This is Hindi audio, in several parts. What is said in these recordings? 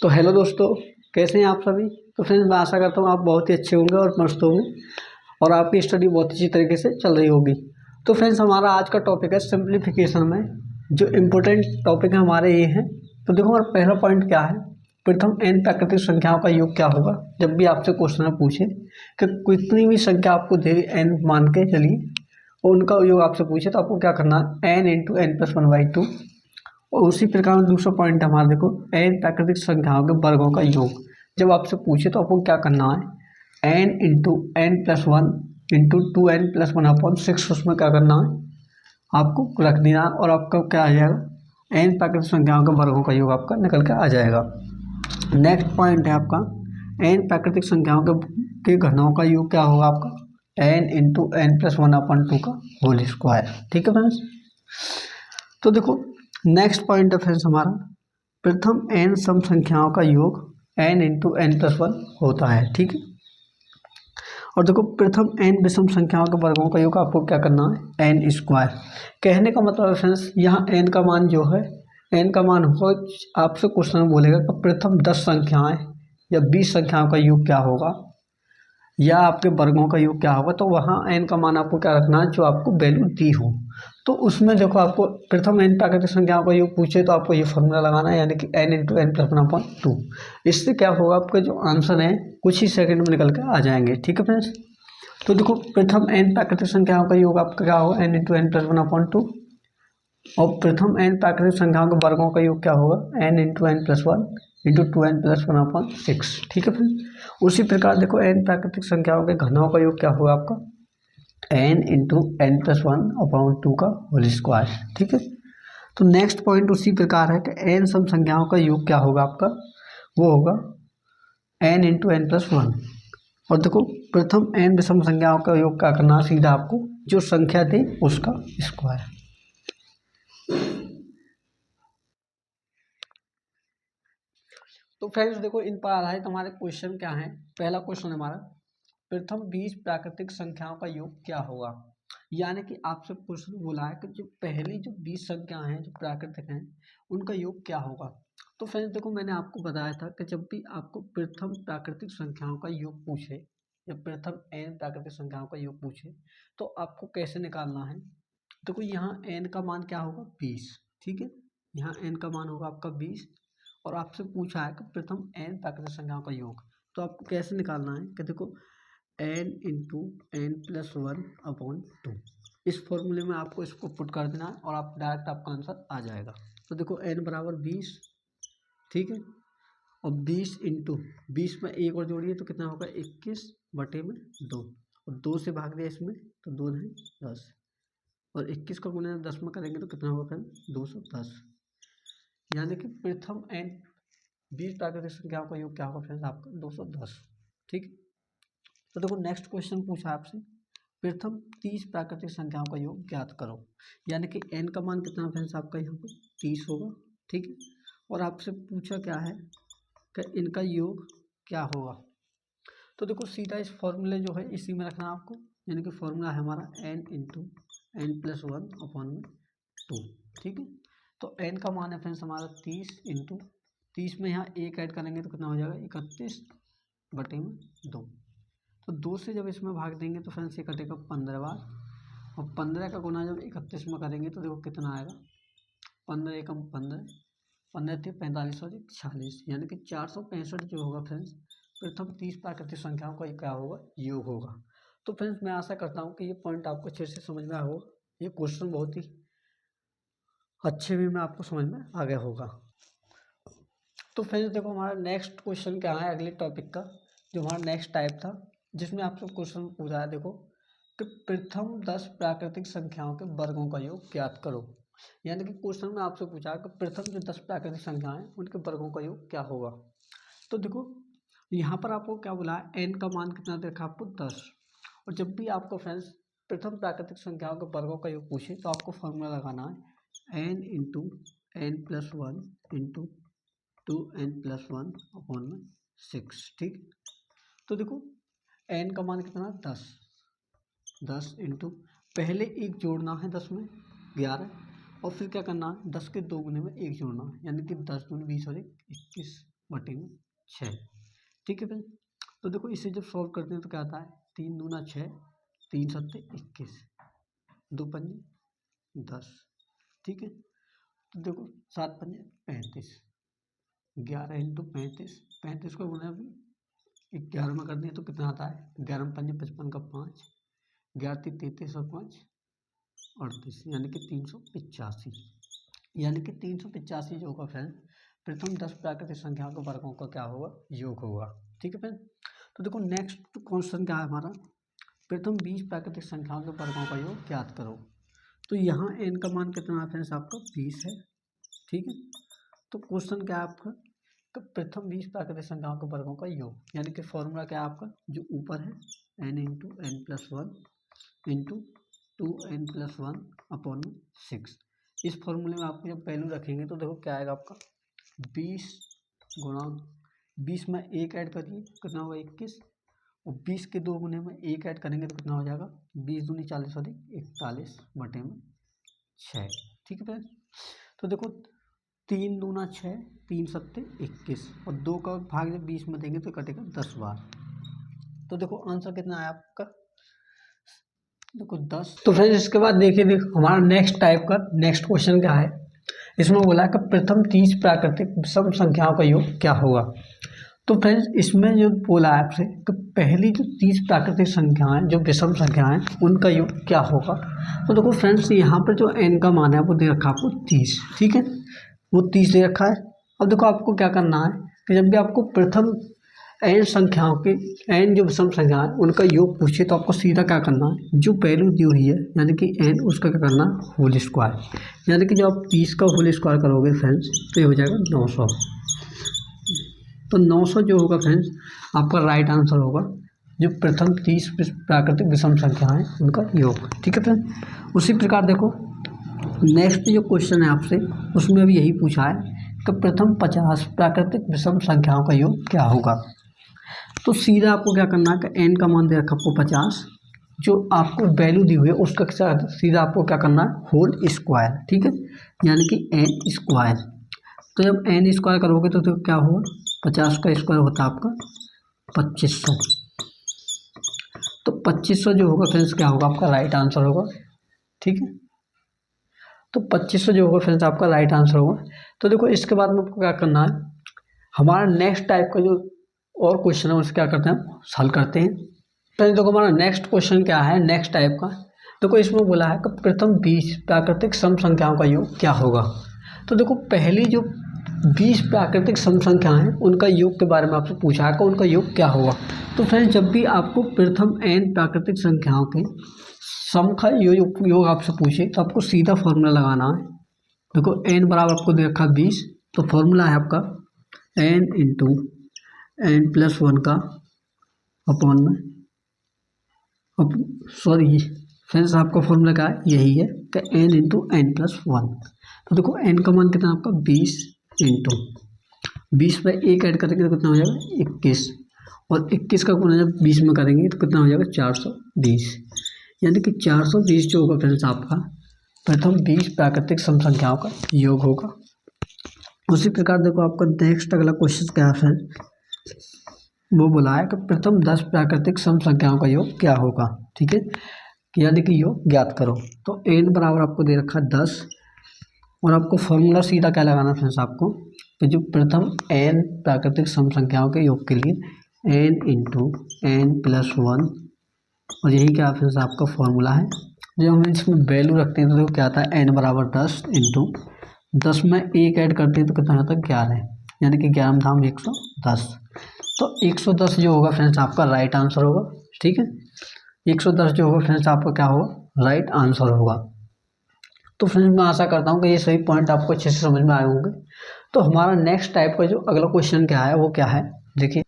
तो हेलो दोस्तों, कैसे हैं आप सभी। तो फ्रेंड्स, मैं आशा करता हूँ आप बहुत ही अच्छे होंगे और मस्त होंगे और आपकी स्टडी बहुत अच्छी तरीके से चल रही होगी। तो फ्रेंड्स, हमारा आज का टॉपिक है सिंप्लीफिकेशन में जो इम्पोर्टेंट टॉपिक है हमारे ये हैं। तो देखो, हमारा पहला पॉइंट क्या है, प्रथम n प्राकृतिक संख्याओं का योग क्या होगा। जब भी आपसे क्वेश्चन में पूछे कि कितनी भी संख्या आपको दे n मान के चलिए और उनका योग आपसे पूछे तो आपको क्या करना है, n into n plus one by two. और उसी प्रकार में दूसरा पॉइंट हमारा देखो, n प्राकृतिक संख्याओं के वर्गों का योग। जब आपसे पूछे तो आपको क्या करना है, n into n plus one into two n plus one upon six, उसमें क्या करना है आपको रख देना और आपका क्या आ जाएगा, n प्राकृतिक संख्याओं के वर्गों का योग आपका निकल के आ जाएगा। नेक्स्ट पॉइंट है आपका, n प्राकृतिक संख्याओं के घनों का योग क्या होगा आपका, n into n plus one upon two का होल स्क्वायर। ठीक है फ्रेंड्स। तो देखो, नेक्स्ट पॉइंट है फ्रेंड्स हमारा, प्रथम n सम संख्याओं का योग n into n plus one होता है। ठीक है। और देखो, प्रथम n विषम संख्याओं के वर्गों का योग आपको क्या करना है, n स्क्वायर। कहने का मतलब है फ्रेंड्स, यहाँ n का मान जो है, n का मान हो, आपसे क्वेश्चन में बोलेगा कि प्रथम 10 संख्याएं या 20 संख्याओं का योग क्या होगा या आपके वर्गों का योग क्या होगा। तो वहाँ n का मान आपको क्या रखना है, जो आपको वैल्यू दी हो। तो उसमें देखो, आपको प्रथम n प्राकृतिक संख्याओं का योग पूछे तो आपको ये फॉर्मूला लगाना है, यानी कि n into n plus one upon two. इससे क्या होगा, आपके जो आंसर है कुछ ही सेकंड में निकल के आ जाएंगे। ठीक है फ्रेंड्स। तो देखो, प्रथम n प्राकृतिक संख्याओं का योग आपका क्या होगा, n into n plus one upon two. और प्रथम n प्राकृतिक संख्याओं के वर्गों का योग क्या होगा, n into n plus one into two n plus one upon six. ठीक है फ्रेंड्स। उसी प्रकार देखो, n प्राकृतिक संख्याओं के घनों का योग क्या होगा आपका, n into n plus one upon two का होल स्क्वायर। ठीक है। तो नेक्स्ट पॉइंट उसी प्रकार है कि n सम संख्याओं का योग क्या होगा आपका, वो होगा n into n plus one. और देखो, प्रथम n विषम संख्याओं का योग क्या करना है, सीधा आपको जो संख्या थी उसका स्क्वायर। तो फ्रेंड्स देखो, इन पर आधारित हमारे क्वेश्चन क्या है। पहला क्वेश्चन हमारा, प्रथम 20 प्राकृतिक संख्याओं का योग क्या होगा। यानी कि आपसे क्वेश्चन बोला है कि जो पहली जो 20 संख्याएं हैं जो प्राकृतिक हैं उनका योग क्या होगा। तो फ्रेंड्स देखो, मैंने आपको बताया था कि जब भी आपको प्रथम प्राकृतिक संख्याओं का योग पूछे या प्रथम n प्राकृतिक संख्याओं का योग पूछे तो आपको कैसे निकालना है। देखो, यहाँ n का मान क्या होगा, 20। ठीक है। यहाँ n का मान होगा आपका 20 और आपसे पूछा है कि प्रथम n प्राकृतिक संख्याओं का योग। तो आपको कैसे निकालना है कि देखो, n into n plus one upon two, इस फॉर्मूले में आपको इसको पुट कर देना है और आप डायरेक्ट आपका आंसर आ जाएगा। तो देखो, n बराबर 20। ठीक है। और 20 इंटू 20 में एक और जोड़िए तो कितना होगा, 21 बटे में 2। और 2 से भाग दिया इसमें तो 2 है 10। और 21 का गुणा 10 में करेंगे तो कितना होगा फ्रेंड, 210। यानी कि प्रथम n 20 प्राकृतिक संख्याओं का योग क्या होगा फ्रेंड्स, आपका 210। ठीक। तो देखो, नेक्स्ट क्वेश्चन पूछा आपसे, प्रथम 30 प्राकृतिक संख्याओं का योग ज्ञात करो। यानी कि n का मान कितना फ्रेंड्स आपका यहाँ पर 30 होगा। ठीक है। और आपसे पूछा क्या है कि इनका योग क्या होगा। तो देखो, सीधा इस फॉर्मूले जो है इसी में रखना आपको, यानी कि फॉर्मूला है हमारा n into n plus one upon में टू। ठीक है। तो n का मान है फ्रेंड्स हमारा 30 इंटू 30 में यहाँ एक ऐड करेंगे तो कितना हो जाएगा, 31 बटे में 2। तो 2 से जब इसमें भाग देंगे तो फ्रेंड्स ये कटेगा 15 बार। और 15 का गुना जब 31 में करेंगे तो देखो कितना आएगा, 15 एकम 15, 15 थे 45 और 46, यानी कि 465 जो होगा फ्रेंड्स प्रथम 30 प्राकृतिक संख्याओं का क्या होगा, योग होगा। तो फ्रेंड्स, मैं आशा करता हूँ कि ये पॉइंट आपको अच्छे से समझ में आया होगा। ये क्वेश्चन बहुत ही अच्छे वे में आपको समझ में आ गया होगा। तो फ्रेंड्स देखो, हमारा नेक्स्ट क्वेश्चन क्या है अगले टॉपिक का, जो हमारा नेक्स्ट टाइप था जिसमें आपसे क्वेश्चन पूछा है, देखो कि प्रथम 10 प्राकृतिक संख्याओं के वर्गों का योग ज्ञात करो। यानी कि क्वेश्चन में आपसे पूछा कि प्रथम जो 10 प्राकृतिक संख्याएं हैं उनके वर्गों का योग क्या होगा। तो देखो, यहाँ पर आपको क्या बोला है, n का मान कितना देखा आपको 10। और जब भी आपको फ्रेंड्स प्रथम प्राकृतिक संख्याओं के वर्गों का योग पूछे तो आपको फॉर्मूला लगाना है n into n plus one into two n plus one upon में 6। ठीक। तो देखो, n का मान कितना 10, 10 इंटू पहले एक जोड़ना है 10 में 11 और फिर क्या करना है 10 के दो गुने में एक जोड़ना है, यानी कि 10 दूनी 20 और 21। बटे में 6। ठीक है फिर, तो देखो इसे जब सॉल्व करते हैं तो क्या आता है, 3 दूना 6, 3 सत्ते 21, 2 पंजे 10। ठीक है, तो देखो 7 पंजे 35, 11 इंटू 35, 35 को गुना भी 11 में कर दिए तो कितना आता है, 11 में पंजे 55 का 5, 11 33 और 5 38, यानी कि 385। यानी कि 385 जो होगा फ्रेंड प्रथम 10 प्राकृतिक संख्याओं के वर्गों का क्या होगा, योग होगा। ठीक है फ्रेंड, तो देखो नेक्स्ट क्वेश्चन क्या है हमारा, प्रथम 20 प्राकृतिक संख्याओं के वर्गों का योग ज्ञात करो। तो यहाँ n का मान कितना है फ्रेंड्स, आपका 20 है। ठीक है, तो क्वेश्चन क्या है आपका, प्रथम 20 प्राकृतिक संख्याओं के वर्गों का योग, यानी कि फॉर्मूला क्या है आपका, जो ऊपर है n into n plus 1 into 2n+1 अपॉन 6। इस फॉर्मूले में आपको जब वैल्यू रखेंगे तो देखो क्या आएगा आपका, 20 गुणा 20 में 1 ऐड करिए कितना होगा 21, और 20 के 2 गुने में 1 ऐड करेंगे तो कितना हो जाएगा, 20 दूनी 40 अधिक 41 बटे में 6। ठीक है फ्रेंड, तो देखो 3 दूना 6, 3 सत्ते 21, और 2 का भाग जब 20 में देंगे तो कटेगा 10 बार। तो देखो आंसर कितना आया आपका, देखो 10। तो फ्रेंड्स इसके बाद देखिए हमारा नेक्स्ट टाइप का नेक्स्ट क्वेश्चन क्या है, इसमें बोला कि प्रथम 30 प्राकृतिक विषम संख्याओं का योग क्या होगा। तो फ्रेंड्स इसमें जो बोला है आपसे कि पहली जो 30 प्राकृतिक संख्याएं जो विषम संख्याएं उनका योग क्या होगा। तो देखो फ्रेंड्स यहाँ पर जो n का मान है वो दे रखा है आपको 30। ठीक है, वो 30 दे रखा है। अब देखो आपको क्या करना है कि जब भी आपको प्रथम n संख्याओं के n जो विषम संख्या है उनका योग पूछे तो आपको सीधा क्या करना है, जो वैल्यू दी हुई है यानी कि n उसका क्या करना है, होल स्क्वायर। यानी कि जब आप 30 का होल स्क्वायर करोगे फ्रेंड्स तो ये हो जाएगा 900। तो 900 जो होगा फ्रेंड्स आपका राइट आंसर होगा, जो प्रथम 30 प्राकृतिक विषम संख्या है उनका योग। ठीक है फ्रेंड, उसी प्रकार देखो नेक्स्ट जो क्वेश्चन है आपसे उसमें भी यही पूछा है कि प्रथम 50 प्राकृतिक विषम संख्याओं का योग क्या होगा। तो सीधा आपको क्या करना है कि n का मान दे रखा आपको 50, जो आपको वैल्यू दी हुई है उसका सीधा आपको क्या करना है, होल स्क्वायर। ठीक है, यानी कि n स्क्वायर। तो जब n स्क्वायर करोगे तो क्या होगा, 50 का स्क्वायर होता है आपका 2500। तो 2500 जो होगा फ्रेंड्स क्या होगा, आपका राइट आंसर होगा। ठीक है, तो 2500 जो होगा फ्रेंड्स आपका राइट आंसर होगा। तो देखो इसके बाद में आपको क्या करना है, हमारा नेक्स्ट टाइप का जो और क्वेश्चन है उससे क्या करते हैं, हल करते हैं। फ्रेंड्स देखो हमारा नेक्स्ट क्वेश्चन क्या है नेक्स्ट टाइप का, देखो इसमें बोला है कि प्रथम 20 प्राकृतिक सम संख्याओं का योग क्या होगा। तो देखो पहली जो 20 प्राकृतिक सम संख्या हैं उनका योग के बारे में आपसे पूछा है कि उनका योग क्या होगा। तो फ्रेंड्स जब भी आपको प्रथम n प्राकृतिक संख्याओं के सम का योग आपसे पूछे तो आपको सीधा फॉर्मूला लगाना है। देखो n बराबर आपको दे रखा 20, तो फॉर्मूला है आपका n इंटू n+1 का अपॉन में, अब सॉरी फ्रेंड्स आपका फॉर्मूला क्या है, यही है कि n इंटू n+1। तो देखो n का मान कितना आपका 20 इंटू 20 में 1 ऐड करेंगे तो कितना हो जाएगा 21, और 21 का गुणा जब 20 में करेंगे तो कितना हो जाएगा 420। यानी कि 420 जो होगा फ्रेंड्स आपका प्रथम 20 प्राकृतिक सम संख्याओं का योग होगा। उसी प्रकार देखो आपका नेक्स्ट अगला क्वेश्चन क्या है फ्रेंड, वो बोला है कि प्रथम 10 प्राकृतिक सम संख्याओं का योग क्या होगा। ठीक है, यानी कि योग ज्ञात करो। तो n बराबर आपको दे रखा 10, और आपको फॉर्मूला सीधा क्या लगाना फ्रेंड्स आपको, तो जो प्रथम n प्राकृतिक सम संख्याओं के योग के लिए n इंटू n+1, और यही क्या फ्रेंड्स आपका फॉर्मूला है। जब हम इसमें वैल्यू रखते हैं तो देखो क्या आता है, n बराबर 10 इंटू 10 में 1 ऐड करते हैं तो कितना आता है 11, यानी कि 11 धाम 110। तो 110 जो होगा फ्रेंड्स आपका राइट आंसर होगा। ठीक है, 110 जो होगा फ्रेंड्स आपका क्या होगा, राइट आंसर होगा। तो फ्रेंड्स मैं आशा करता हूँ कि ये सभी पॉइंट आपको अच्छे से समझ में आए होंगे। तो हमारा नेक्स्ट टाइप का जो अगला क्वेश्चन क्या है वो क्या है देखिए।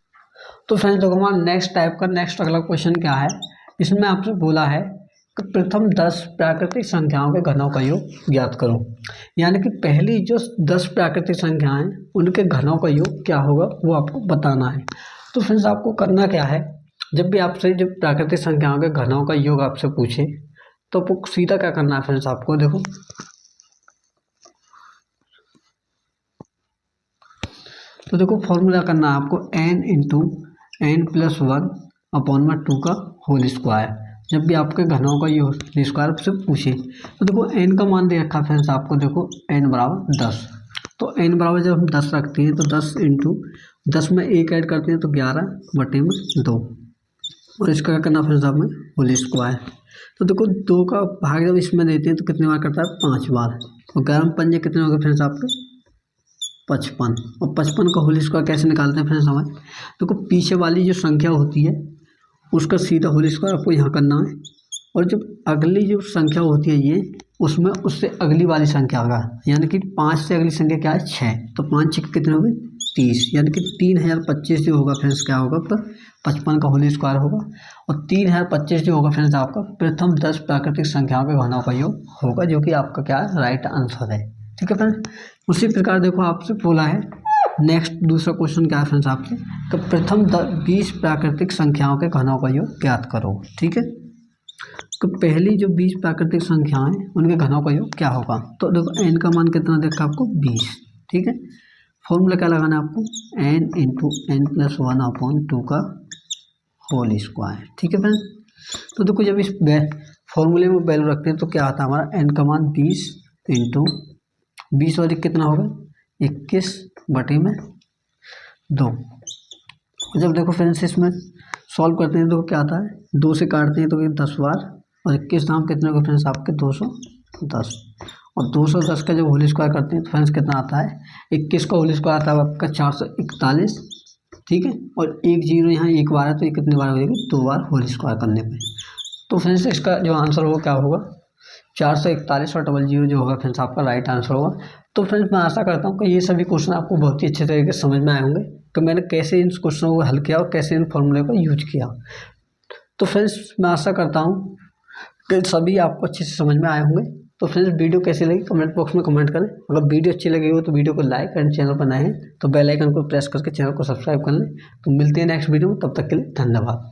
तो फ्रेंड्स देखो हमारा नेक्स्ट टाइप का नेक्स्ट अगला क्वेश्चन क्या है, इसमें आपसे बोला है कि प्रथम 10 प्राकृतिक संख्याओं के घनों का योग ज्ञात करो। यानी कि पहली जो 10 प्राकृतिक संख्याएं उनके घनों का योग क्या होगा वो आपको बताना है। तो फ्रेंड्स आपको करना क्या है, जब भी आपसे जब प्राकृतिक संख्याओं के घनों का योग आपसे पूछे तो आपको सीधा क्या करना है फ्रेंड्स, आपको देखो तो देखो फॉर्मूला करना है आपको n इंटू एन प्लस 1 अपॉन में 2 का होल स्क्वायर। जब भी आपके घनों का ये होल स्क्वायर से पूछे तो देखो n का मान दे रखा है फ्रेंड्स आपको, देखो n बराबर 10। तो n बराबर जब हम 10 रखते हैं तो 10 इंटू 10 में 1 ऐड करते हैं तो 11 बटे में 2, और इसका क्या करना फ्रेंड्स आप में होल स्क्वायर। तो देखो 2 का भाग जब इसमें देते हैं तो कितने बार करता है 5 बार, और 11 में 5 कितने हो गए फ्रेंड्स आपके 55। और 55 का होल स्क्वायर कैसे निकालते हैं फ्रेंड्स हमें, देखो पीछे वाली जो संख्या होती है उसका सीधा होल स्क्वायर आपको यहाँ करना है, और जो अगली जो संख्या होती है ये उसमें उससे अगली वाली संख्या होगा, यानी कि 5 से अगली संख्या क्या है 6, तो 5 6 कितने हो गए 30, यानी कि 3025 जो होगा फ्रेंड्स क्या होगा तो 55 का होल स्क्वायर होगा। और 3025 जो होगा फ्रेंड्स आपका प्रथम 10 प्राकृतिक संख्याओं के घनों का योग होगा, जो कि आपका क्या है राइट आंसर है। ठीक है फ्रेंड्स, उसी प्रकार देखो आपसे बोला है नेक्स्ट दूसरा क्वेश्चन क्या है फ्रेंड्स आपसे, तो प्रथम 20 प्राकृतिक संख्याओं के घनों का योग ज्ञात करो। ठीक है, तो पहली जो 20 प्राकृतिक संख्याएं उनके घनों का योग क्या होगा, तो देखो n का मान कितना देखा आपको 20। ठीक है, फॉर्मूला क्या लगाना है आपको n इंटू एन प्लस 1 अपॉन 2 का होल स्क्वायर। ठीक है फ्रेंड्स, तो देखो जब इस फॉर्मूले में वैल्यू रखते हैं तो क्या आता है हमारा n का मान 20 इंटू 20 और कितना होगा 21 बटे में 2। जब देखो फ्रेंड्स इसमें सॉल्व करते हैं तो क्या आता है 2 से काटते हैं तो ये 10 बार, और 21 दाम कितने होगा फ्रेंड्स आपके 210, और 210 का जब होल स्क्वायर करते हैं तो फ्रेंड्स कितना आता है 21 का होल स्क्वायर आता है आपका 441। ठीक है, और एक जीरो यहाँ एक बार है तो ये कितने बार हो जाएगी 2 बार होल स्क्वायर करने पे। तो फ्रेंड्स इसका जो आंसर होगा क्या होगा 441 और 00 जो होगा फ्रेंड्स आपका राइट आंसर होगा। तो फ्रेंड्स मैं आशा करता हूँ कि ये सभी क्वेश्चन आपको बहुत ही अच्छे तरीके से समझ में आए होंगे कि मैंने कैसे इन क्वेश्चनों को हल किया और कैसे इन फॉर्मूले को यूज किया। तो फ्रेंड्स मैं आशा करता हूँ कि सभी आपको अच्छे से समझ में आए होंगे। तो फ्रेंड्स वीडियो कैसी लगी कमेंट बॉक्स में कमेंट करें, अगर वीडियो अच्छी लगी हो तो वीडियो को लाइक एंड चैनल पर नए हैं तो बेल आइकन को प्रेस करके चैनल को सब्सक्राइब कर लें। तो मिलते हैं नेक्स्ट वीडियो में, तब तक के लिए धन्यवाद।